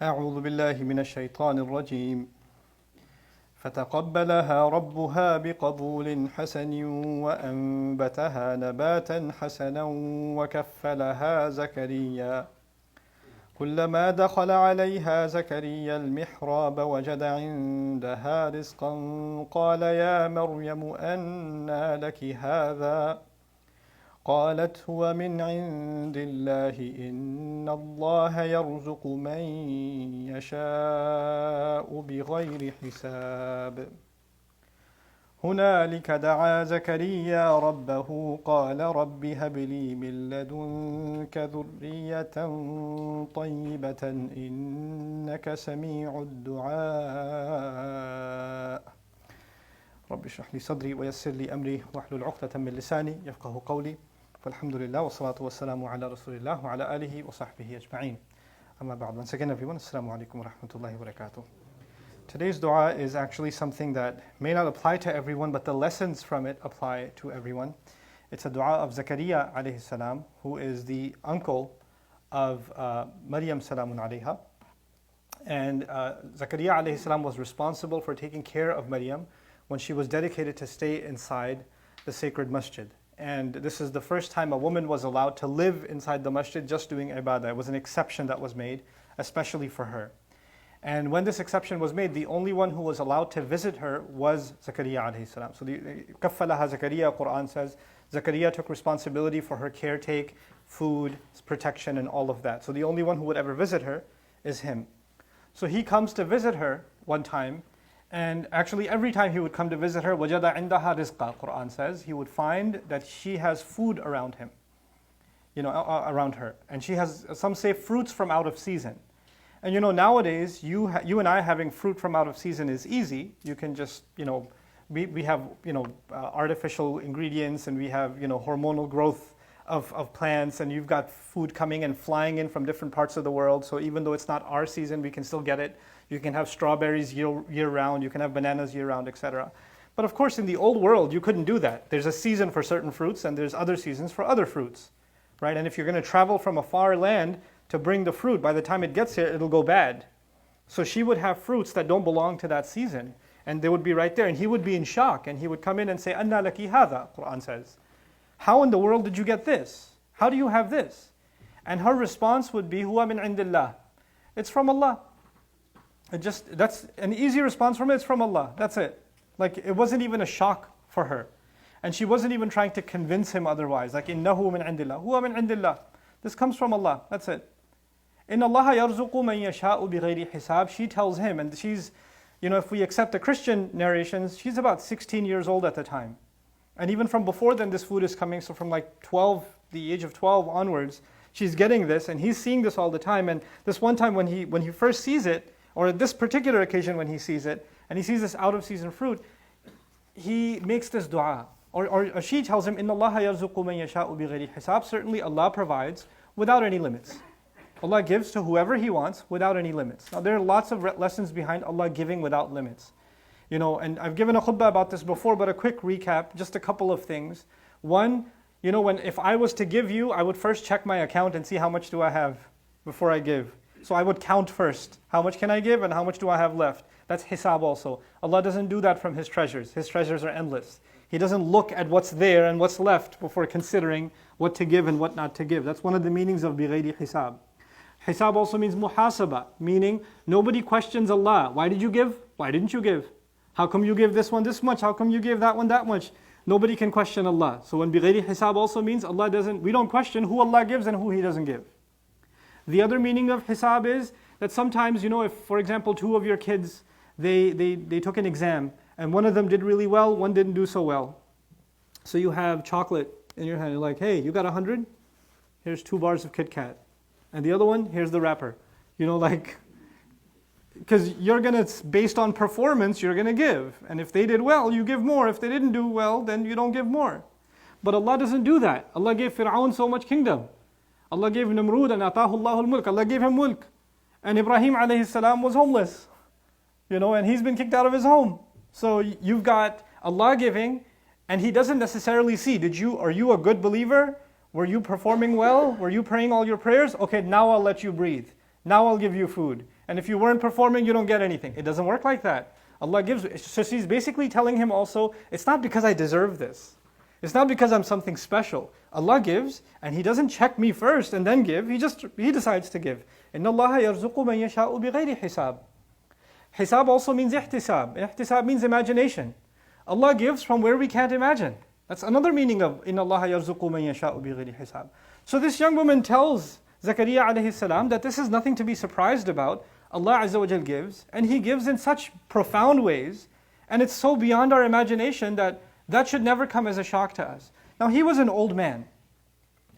أعوذ بالله من الشيطان الرجيم فتقبلها ربها بقبول حسن وأنبتها نباتا حسنا وكفلها زكريا كلما دخل عليها زكريا المحراب وجد عندها رزقا قال يا مريم أنى لك هذا قالت هو من عند الله إن الله يرزق من يشاء بغير حساب هنالك دعا زكريا ربه قال رب هب لي من لدنك ذرية طيبة إنك سميع الدعاء رب اشرح لي صدري ويسر لي أمري واحلل عقدة من لساني يفقه قولي فالحمد لله والصلاة والسلام على رسول الله وعلى آله وصحبه أجمعين أما بعد. Once again everyone, Assalamu alaikum wa rahmatullahi wa barakatuh. Today's dua is actually something that may not apply to everyone, but the lessons from it apply to everyone. It's a dua of Zechariah alayhi salam, who is the uncle of Maryam salamun alayha. And Zechariah alayhi salam was responsible for taking care of Maryam when she was dedicated to stay inside the sacred masjid. And this is the first time a woman was allowed to live inside the masjid just doing ibadah. It was an exception that was made, especially for her. And when this exception was made, the only one who was allowed to visit her was Zechariah alayhi salam. So kaffalaha Zechariah, Quran says, Zechariah took responsibility for her caretake, food, protection, and all of that. So the only one who would ever visit her is him. So he comes to visit her one time, and actually every time he would come to visit her, وَجَدَ عِنْدَهَا رِزْقًا, Quran says, he would find that she has food around him, around her. And she has, some say, fruits from out of season. And nowadays, you and I having fruit from out of season is easy. You can just, we have, artificial ingredients, and we have, hormonal growth of plants, and you've got food coming and flying in from different parts of the world. So even though it's not our season, we can still get it. You can have strawberries year round, you can have bananas year round, etc. But of course, in the old world, you couldn't do that. There's a season for certain fruits, and there's other seasons for other fruits, right? And if you're going to travel from a far land to bring the fruit, by the time it gets here, it'll go bad. So she would have fruits that don't belong to that season, and they would be right there, and he would be in shock, and he would come in and say, "Anna laki hadha," Quran says. How in the world did you get this? How do you have this? And her response would be, "Huwa min indillah." It's from Allah. That's an easy response from it. It's from Allah. That's it. Like, it wasn't even a shock for her. And she wasn't even trying to convince him otherwise. Like, innahu min indillah. Huwa min indillah. This comes from Allah. That's it. Inna Allah yarzuqu man yasha'u bighayri hisab. She tells him, and she's, if we accept the Christian narrations, she's about 16 years old at the time. And even from before then, this food is coming. So from like 12, the age of 12 onwards, she's getting this, and he's seeing this all the time. And this one time when he first sees it, or this particular occasion when he sees it, and he sees this out-of-season fruit, he makes this dua. Or she tells him, Inna Allah yarzuqu man yasha'u bighayri hisab. Certainly Allah provides without any limits. Allah gives to whoever He wants without any limits. Now there are lots of lessons behind Allah giving without limits. And I've given a khutbah about this before, but a quick recap, just a couple of things. One, if I was to give you, I would first check my account and see how much do I have before I give. So I would count first. How much can I give and how much do I have left? That's hisab also. Allah doesn't do that from His treasures. His treasures are endless. He doesn't look at what's there and what's left before considering what to give and what not to give. That's one of the meanings of bighayri hisab. Hisab also means muhasaba, meaning nobody questions Allah. Why did you give? Why didn't you give? How come you gave this one this much? How come you gave that one that much? Nobody can question Allah. So when bighayri hisab also means we don't question who Allah gives and who He doesn't give. The other meaning of hisab is that sometimes, if, for example, two of your kids, they took an exam, and one of them did really well, one didn't do so well. So you have chocolate in your hand, you're like, hey, you got 100? Here's 2 bars of Kit Kat. And the other one, here's the wrapper. Because based on performance, you're going to give. And if they did well, you give more. If they didn't do well, then you don't give more. But Allah doesn't do that. Allah gave Fir'aun so much kingdom. Allah gave Namrud and atahu Allahul mulk. Allah gave him mulk. And Ibrahim alayhi salam was homeless. And he's been kicked out of his home. So you've got Allah giving, and He doesn't necessarily see, are you a good believer? Were you performing well? Were you praying all your prayers? Okay, now I'll let you breathe. Now I'll give you food. and if you weren't performing, you don't get anything. It doesn't work like that. Allah gives. So she's basically telling him also, it's not because I deserve this. It's not because I'm something special. Allah gives, and He doesn't check me first and then give. He decides to give. إِنَّ اللَّهَ يَرْزُقُ مَن يَشَاءُ بِغَيْرِ حِسَابٍ. Hisab also means ihtisab. Ihtisab means imagination. Allah gives from where we can't imagine. That's another meaning of إِنَّ اللَّهَ يَرْزُقُ مَن يَشَاءُ بِغَيْرِ حِسَابٍ. So this young woman tells Zechariah alayhi salam that this is nothing to be surprised about. Allah Azza wa Jal gives, and He gives in such profound ways, and it's so beyond our imagination that should never come as a shock to us. Now he was an old man.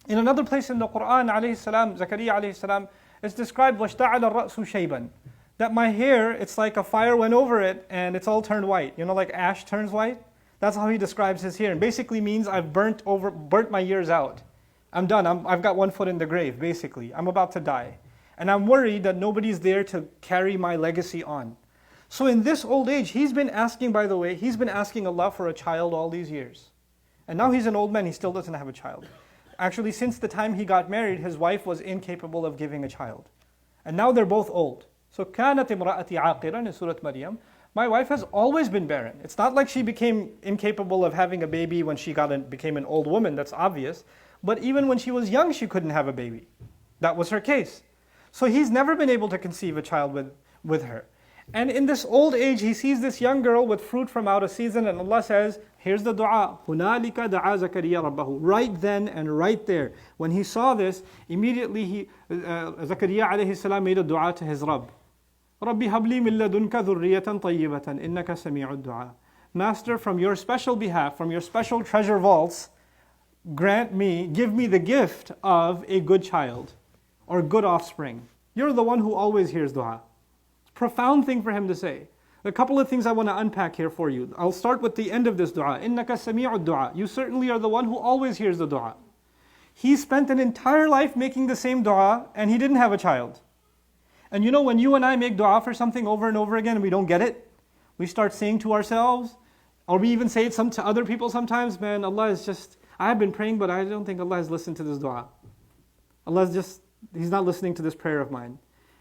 In another place in the Quran, alayhi salam, Zechariah alayhi salam, it's described وَاشْتَعَلَ الرَّأْسُ شَيْبًا, that my hair, it's like a fire went over it and it's all turned white. You know, like ash turns white? That's how he describes his hair. And basically means I've burnt my years out. I'm done. I've got one foot in the grave, basically. I'm about to die. And I'm worried that nobody's there to carry my legacy on. So in this old age, he's been asking Allah for a child all these years. And now he's an old man, he still doesn't have a child. Actually, since the time he got married, his wife was incapable of giving a child. And now they're both old. So كانت امرأتي عاقرا in Surah Maryam. My wife has always been barren. It's not like she became incapable of having a baby when she became an old woman, that's obvious. But even when she was young, she couldn't have a baby. That was her case. So he's never been able to conceive a child with her. And in this old age, he sees this young girl with fruit from out of season, and Allah says, here's the dua. هُنَالِكَ دَعَا زَكَرِيَّا رَبَّهُ. Right then and right there. When he saw this, immediately Zechariah alayhi salam made a dua to his Rabb. رَبِّ هَبْ لِي مِن لَدُنْكَ ذُرِّيَّةً طَيِّبَةً إِنَّكَ سَمِيعُ الدُّعَاءِ. Master, from your special behalf, from your special treasure vaults, give me the gift of a good child or good offspring. You're the one who always hears dua. Profound thing for him to say. A couple of things I want to unpack here for you. I'll start with the end of this dua. إِنَّكَ سَمِيعُ الدُّعَاء. You certainly are the one who always hears the dua. He spent an entire life making the same dua and he didn't have a child. And you know, when you and I make dua for something over and over again and we don't get it, we start saying to ourselves, or we even say it to other people sometimes, man, Allah is just, I have been praying but I don't think Allah has listened to this dua. He's not listening to this prayer of mine.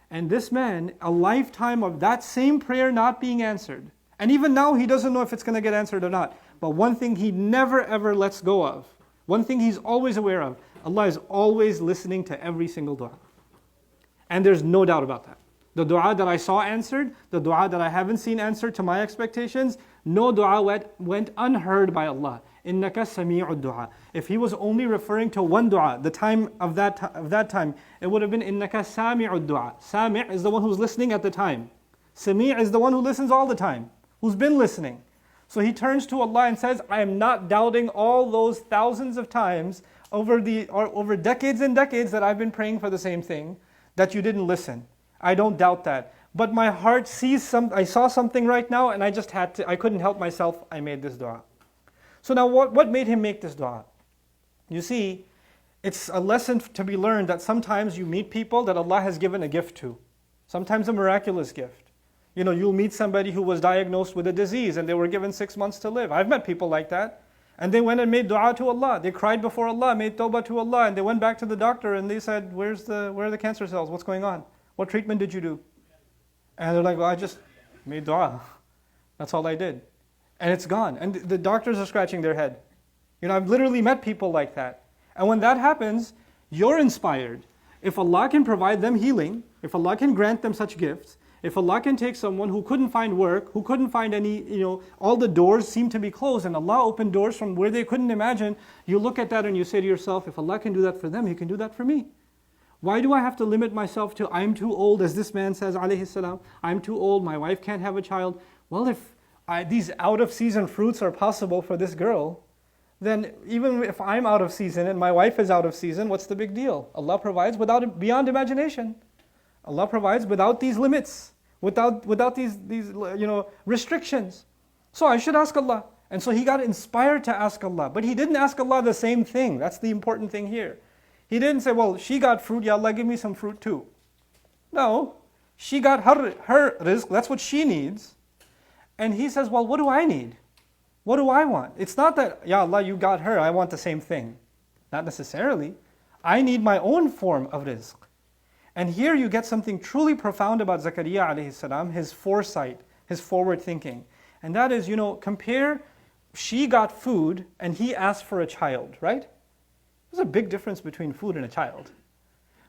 And this man, a lifetime of that same prayer not being answered. And even now he doesn't know if it's going to get answered or not. But one thing he never ever lets go of, one thing he's always aware of, Allah is always listening to every single dua. And there's no doubt about that. The dua that I saw answered, the dua that I haven't seen answered to my expectations, no dua went unheard by Allah. إِنَّكَ سَمِيعُ الدُّعَاء. If he was only referring to one dua, the time of that time, it would have been إِنَّكَ سَامِعُ الدُّعَاء. Sami' is the one who's listening at the time. Sami' is the one who listens all the time, who's been listening. So he turns to Allah and says, I am not doubting all those thousands of times over decades and decades that I've been praying for the same thing, that you didn't listen. I don't doubt that. But my heart I saw something right now and I couldn't help myself, I made this dua. So now what made him make this dua? You see, it's a lesson to be learned that sometimes you meet people that Allah has given a gift to. Sometimes a miraculous gift. You know, you'll meet somebody who was diagnosed with a disease and they were given 6 months to live. I've met people like that. And they went and made dua to Allah. They cried before Allah, made tawbah to Allah, and they went back to the doctor and they said, where are the cancer cells? What's going on? What treatment did you do? And they're like, well, I just made dua. That's all I did. And it's gone. And the doctors are scratching their head. You know, I've literally met people like that. And when that happens, you're inspired. If Allah can provide them healing, if Allah can grant them such gifts, if Allah can take someone who couldn't find work, who couldn't find any, all the doors seem to be closed and Allah opened doors from where they couldn't imagine, you look at that and you say to yourself, if Allah can do that for them, He can do that for me. Why do I have to limit myself to, I'm too old, as this man says, alayhi salam, I'm too old, my wife can't have a child. Well, if these out-of-season fruits are possible for this girl, then even if I'm out of season and my wife is out of season, what's the big deal? Allah provides beyond imagination. Allah provides without these limits, without these restrictions. So I should ask Allah. And so he got inspired to ask Allah. But he didn't ask Allah the same thing. That's the important thing here. He didn't say, well, she got fruit, Ya Allah, give me some fruit too. No, she got her rizq, that's what she needs. And he says, well, what do I need? What do I want? It's not that, Ya Allah, you got her, I want the same thing. Not necessarily. I need my own form of rizq. And here you get something truly profound about Zechariah alayhi salam, his foresight, his forward thinking. And that is, compare, she got food and he asked for a child, right? There's a big difference between food and a child.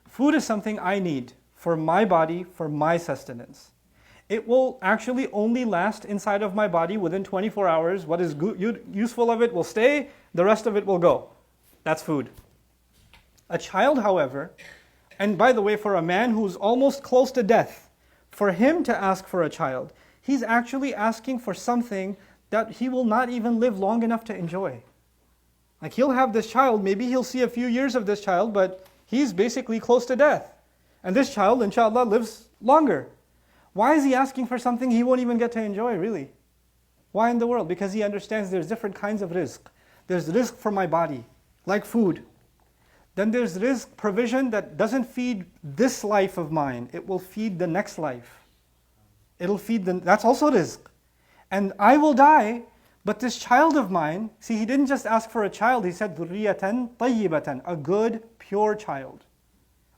Food is something I need for my body, for my sustenance. It will actually only last inside of my body within 24 hours. What is useful of it will stay, the rest of it will go. That's food. A child, however, and by the way, for a man who's almost close to death, for him to ask for a child, he's actually asking for something that he will not even live long enough to enjoy. Like he'll have this child, maybe he'll see a few years of this child, but he's basically close to death. And this child, inshallah, lives longer. Why is he asking for something he won't even get to enjoy, really? Why in the world? Because he understands there's different kinds of rizq. There's rizq for my body, like food. Then there's rizq provision that doesn't feed this life of mine. It will feed the next life. It'll feed that's also rizq. And I will die, but this child of mine, see, he didn't just ask for a child, he said, ذُرِّيَّةً طَيِّبَةً, a good, pure child.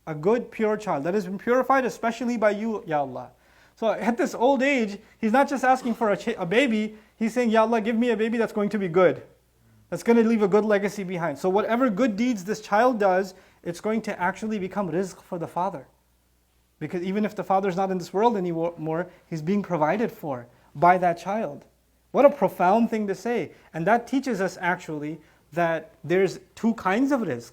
A good, pure child that has been purified especially by you, Ya Allah. So at this old age, he's not just asking for a baby, he's saying, Ya Allah, give me a baby that's going to be good. That's going to leave a good legacy behind. So whatever good deeds this child does, it's going to actually become rizq for the father. Because even if the father's not in this world anymore, he's being provided for by that child. What a profound thing to say. And that teaches us actually that there's two kinds of rizq.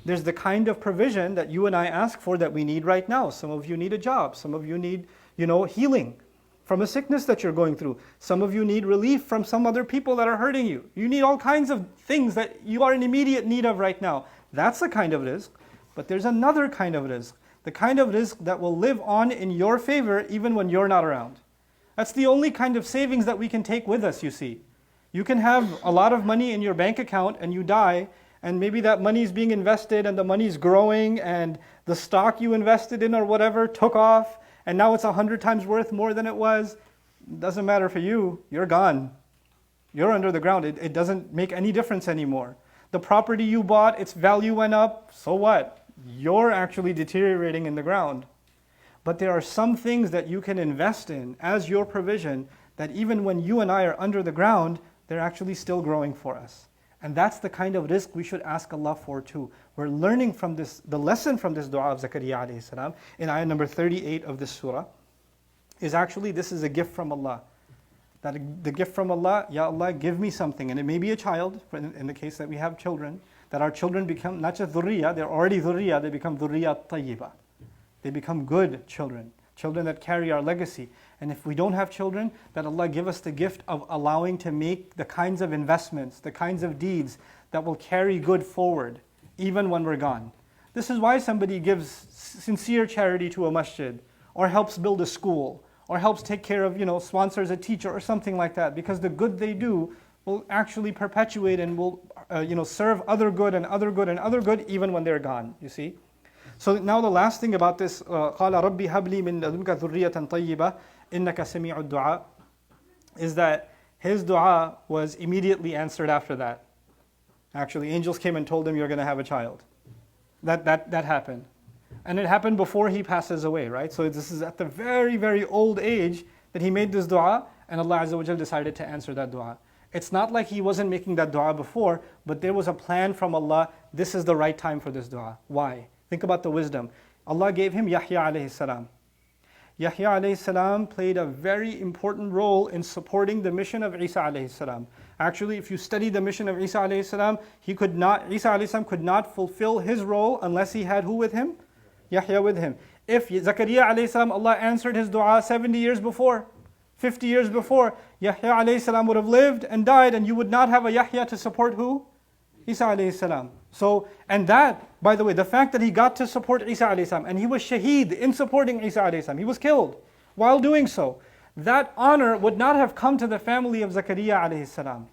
There's the kind of provision that you and I ask for that we need right now. Some of you need a job. Some of you need, healing from a sickness that you're going through. Some of you need relief from some other people that are hurting you. You need all kinds of things that you are in immediate need of right now. That's the kind of rizq. But there's another kind of rizq. The kind of rizq that will live on in your favor even when you're not around. That's the only kind of savings that we can take with us, you see. You can have a lot of money in your bank account and you die, and maybe that money is being invested and the money is growing and the stock you invested in or whatever took off and now it's 100 times worth more than it was. It doesn't matter for you. You're gone. You're under the ground. It doesn't make any difference anymore. The property you bought, its value went up. So what? You're actually deteriorating in the ground. But there are some things that you can invest in as your provision that even when you and I are under the ground, they're actually still growing for us. And that's the kind of rizq we should ask Allah for too. We're learning from this, the lesson from this dua of Zechariah alayhi salam in ayah number 38 of this surah is actually this is a gift from Allah. That the gift from Allah, Ya Allah, give me something. And it may be a child, in the case that we have children, that our children become not just dhurriya, they're already dhurriya, they become dhurriya tayyiba. They become good children, children that carry our legacy. And if we don't have children, that Allah give us the gift of allowing to make the kinds of investments, the kinds of deeds that will carry good forward, even when we're gone. This is why somebody gives sincere charity to a masjid, or helps build a school, or helps take care of, sponsors a teacher or something like that, because the good they do will actually perpetuate and will, serve other good and other good and other good, even when they're gone, you see. So now the last thing about this, قَالَ رَبِّ هَبْ لِي مِن لَدُنْكَ ذُرِّيَّةً طَيِّبَةً إِنَّكَ سَمِيعُ الدُّعَاء, is that his dua was immediately answered after that. Actually, angels came and told him, you're going to have a child. That happened. And it happened before he passes away, right? So this is at the very, very old age that he made this dua, and Allah Azza wa Jal decided to answer that dua. It's not like he wasn't making that dua before, but there was a plan from Allah, this is the right time for this dua. Why? Think about the wisdom. Allah gave him Yahya alayhi salam. Yahya alayhi salam played a very important role in supporting the mission of Isa alayhi salam. Actually, if you study the mission of Isa alayhi salam, Isa alayhi salam could not fulfill his role unless he had who with him? Yahya with him. If Zechariah alayhi salam, Allah answered his dua 70 years before, 50 years before, Yahya alayhi salam would have lived and died, and you would not have a Yahya to support who? Isa alayhi salam. So, and that, by the way, the fact that he got to support Isa alayhi salam, and he was shaheed in supporting Isa alayhi salam, he was killed while doing so, that honor would not have come to the family of Zechariah alayhi salam.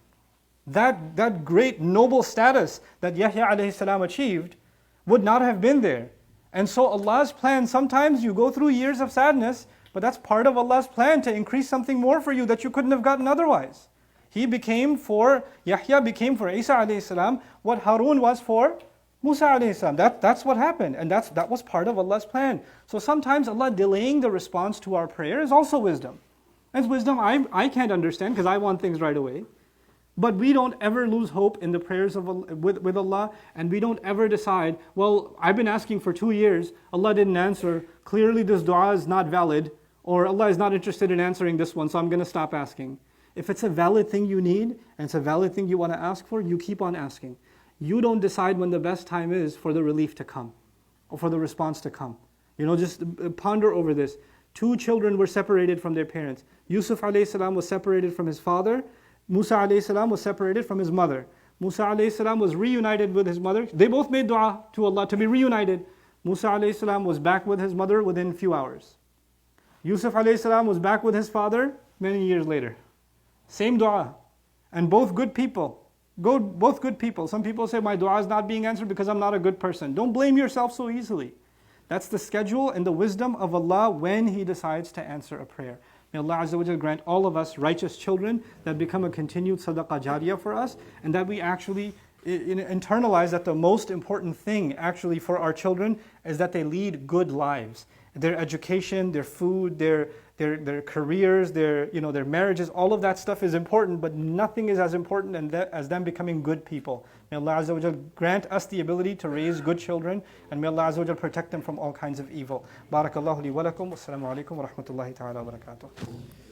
That great noble status that Yahya alayhi salam achieved would not have been there. And so Allah's plan, sometimes you go through years of sadness, but that's part of Allah's plan to increase something more for you that you couldn't have gotten otherwise. Yahya became for Isa alayhi salam what Harun was for Musa alayhi salam, that's what happened, and that was part of Allah's plan. So sometimes Allah delaying the response to our prayer is also wisdom. It's wisdom I can't understand because I want things right away. But we don't ever lose hope in the prayers of with Allah, and we don't ever decide, well, I've been asking for 2 years, Allah didn't answer, clearly this dua is not valid, or Allah is not interested in answering this one, so I'm going to stop asking. If it's a valid thing you need, and it's a valid thing you want to ask for, you keep on asking. You don't decide when the best time is for the relief to come, or for the response to come. Just ponder over this. 2 children were separated from their parents. Yusuf alayhi salam was separated from his father. Musa alayhi salam was separated from his mother. Musa alayhi salam was reunited with his mother. They both made dua to Allah to be reunited. Musa alayhi salam was back with his mother within a few hours. Yusuf alayhi salam was back with his father many years later. Same dua. And both good people. Both good people. Some people say, my dua is not being answered because I'm not a good person. Don't blame yourself so easily. That's the schedule and the wisdom of Allah when He decides to answer a prayer. May Allah Azza wa Jal grant all of us righteous children that become a continued sadaqah jariyah for us, and that we actually internalize that the most important thing actually for our children is that they lead good lives. Their education, their food, their careers, their marriages, all of that stuff is important, but nothing is as important as them becoming good people. May Allah Azza wa Jal grant us the ability to raise good children, and may Allah Azza wa Jal protect them from all kinds of evil. Barakallahu li wa lakum. Wassalamu alaikum wa rahmatullahi ta'ala wa barakatuh.